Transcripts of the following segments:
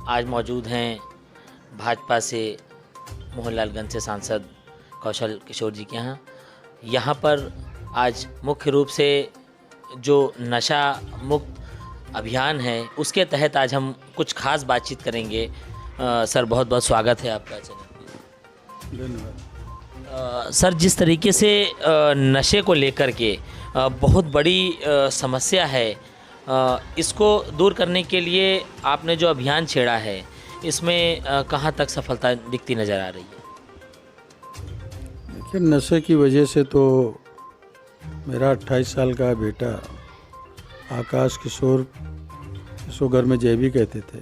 आज मौजूद हैं भाजपा से मोहनलालगंज से सांसद कौशल किशोर जी के यहाँ पर आज मुख्य रूप से जो नशा मुक्त अभियान है उसके तहत आज हम कुछ खास बातचीत करेंगे। सर बहुत बहुत स्वागत है आपका चैनल। धन्यवाद। सर जिस तरीके से नशे को लेकर के बहुत बड़ी समस्या है, इसको दूर करने के लिए आपने जो अभियान छेड़ा है इसमें कहाँ तक सफलता दिखती नज़र आ रही है? देखिए, नशे की वजह से तो मेरा 28 साल का बेटा आकाश किशोर, इसको घर में जय भी कहते थे,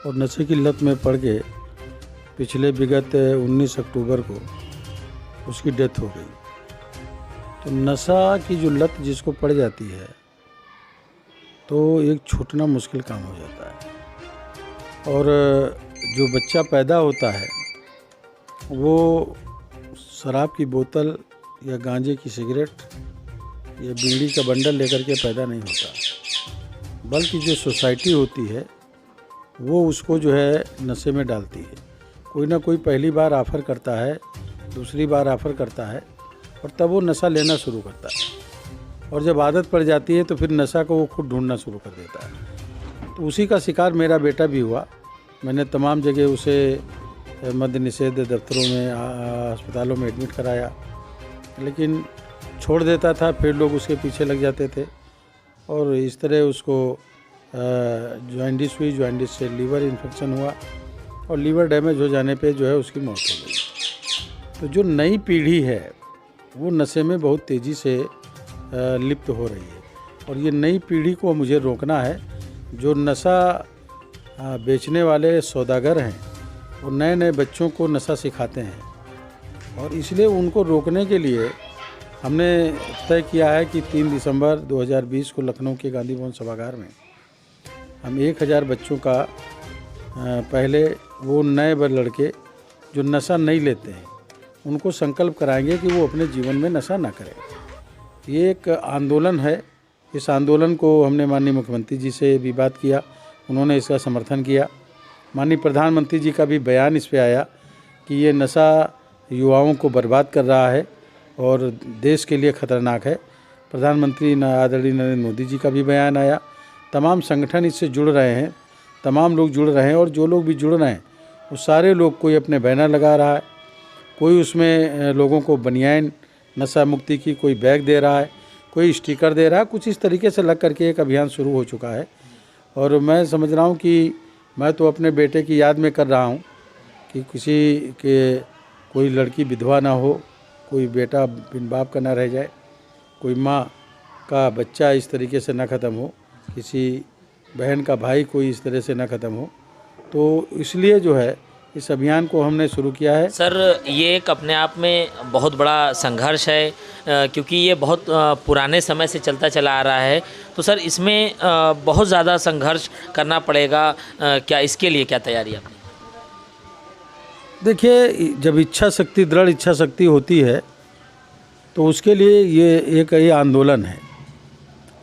और नशे की लत में पड़ के पिछले विगत 19 अक्टूबर को उसकी डेथ हो गई। तो नशा की जो लत जिसको पड़ जाती है तो एक छूटना मुश्किल काम हो जाता है। और जो बच्चा पैदा होता है वो शराब की बोतल या गांजे की सिगरेट या बीड़ी का बंडल लेकर के पैदा नहीं होता, बल्कि जो सोसाइटी होती है वो उसको जो है नशे में डालती है। कोई ना कोई पहली बार ऑफ़र करता है, दूसरी बार ऑफ़र करता है, और तब वो नशा लेना शुरू करता है। और जब आदत पड़ जाती है तो फिर नशा को वो खुद ढूंढना शुरू कर देता है। तो उसी का शिकार मेरा बेटा भी हुआ। मैंने तमाम जगह उसे मद्य निषेध दफ्तरों में, अस्पतालों में एडमिट कराया, लेकिन छोड़ देता था, फिर लोग उसके पीछे लग जाते थे और इस तरह उसको जॉइंटिस हुई। जॉइंटिस से लीवर इन्फेक्शन हुआ और लीवर डैमेज हो जाने पे जो है उसकी मौत हो गई। तो जो नई पीढ़ी है वो नशे में बहुत तेज़ी से लिप्त हो रही है, और ये नई पीढ़ी को मुझे रोकना है। जो नशा बेचने वाले सौदागर हैं वो नए नए बच्चों को नशा सिखाते हैं, और इसलिए उनको रोकने के लिए हमने तय किया है कि 3 दिसंबर 2020 को लखनऊ के गांधी भवन सभागार में हम 1000 बच्चों का पहले वो नए लड़के जो नशा नहीं लेते हैं उनको संकल्प कराएंगे कि वो अपने जीवन में नशा ना करें। ये एक आंदोलन है। इस आंदोलन को हमने माननीय मुख्यमंत्री जी से भी बात किया, उन्होंने इसका समर्थन किया। माननीय प्रधानमंत्री जी का भी बयान इस पे आया कि ये नशा युवाओं को बर्बाद कर रहा है और देश के लिए ख़तरनाक है। प्रधानमंत्री आदरणीय नरेंद्र मोदी जी का भी बयान आया। तमाम संगठन इससे जुड़ रहे हैं, तमाम लोग जुड़ रहे हैं, और जो लोग भी जुड़ रहे हैं वो सारे लोग, कोई अपने बैनर लगा रहा है, कोई उसमें लोगों को बनियान नशा मुक्ति की कोई बैग दे रहा है, कोई स्टिकर दे रहा है। कुछ इस तरीके से लग करके एक अभियान शुरू हो चुका है। और मैं समझ रहा हूँ कि मैं तो अपने बेटे की याद में कर रहा हूँ कि किसी के कोई लड़की विधवा ना हो, कोई बेटा बिन बाप का ना रह जाए, कोई माँ का बच्चा इस तरीके से ना ख़त्म हो, किसी बहन का भाई कोई इस तरह से ना ख़त्म हो। तो इसलिए जो है इस अभियान को हमने शुरू किया है। सर ये एक अपने आप में बहुत बड़ा संघर्ष है, क्योंकि ये बहुत पुराने समय से चलता चला आ रहा है। तो सर इसमें बहुत ज़्यादा संघर्ष करना पड़ेगा, क्या इसके लिए क्या तैयारी आपने? देखिए, जब इच्छा शक्ति, दृढ़ इच्छा शक्ति होती है तो उसके लिए ये आंदोलन है,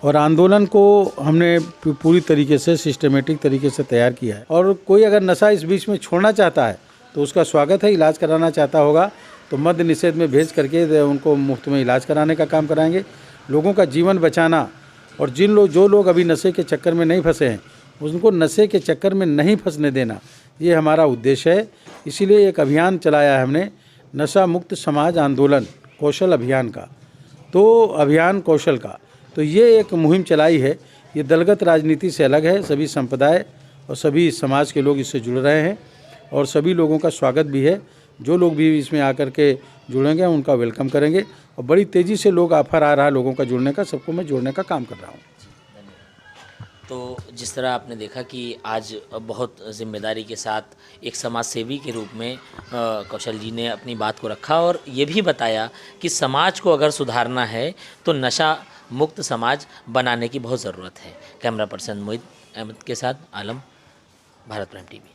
और आंदोलन को हमने पूरी तरीके से सिस्टमेटिक तरीके से तैयार किया है। और कोई अगर नशा इस बीच में छोड़ना चाहता है तो उसका स्वागत है। इलाज कराना चाहता होगा तो मद्य निषेध में भेज करके उनको मुफ्त में इलाज कराने का काम कराएंगे। लोगों का जीवन बचाना, और जो लोग अभी नशे के चक्कर में नहीं फंसे हैं उनको नशे के चक्कर में नहीं फंसने देना, ये हमारा उद्देश्य है। इसीलिए एक अभियान चलाया है हमने, नशा मुक्त समाज आंदोलन कौशल अभियान का। तो अभियान कौशल का तो ये एक मुहिम चलाई है। ये दलगत राजनीति से अलग है। सभी संप्रदाय और सभी समाज के लोग इससे जुड़ रहे हैं, और सभी लोगों का स्वागत भी है। जो लोग भी इसमें आकर के जुड़ेंगे उनका वेलकम करेंगे, और बड़ी तेज़ी से लोग ऑफर आ रहा है लोगों का जुड़ने का, सबको मैं जोड़ने का काम कर रहा हूँ। तो जिस तरह आपने देखा कि आज बहुत जिम्मेदारी के साथ एक समाज सेवी के रूप में कौशल जी ने अपनी बात को रखा, और ये भी बताया कि समाज को अगर सुधारना है तो नशा मुक्त समाज बनाने की बहुत ज़रूरत है। कैमरा पर्सन मोहित अहमद के साथ आलम, भारत प्राइम टीवी।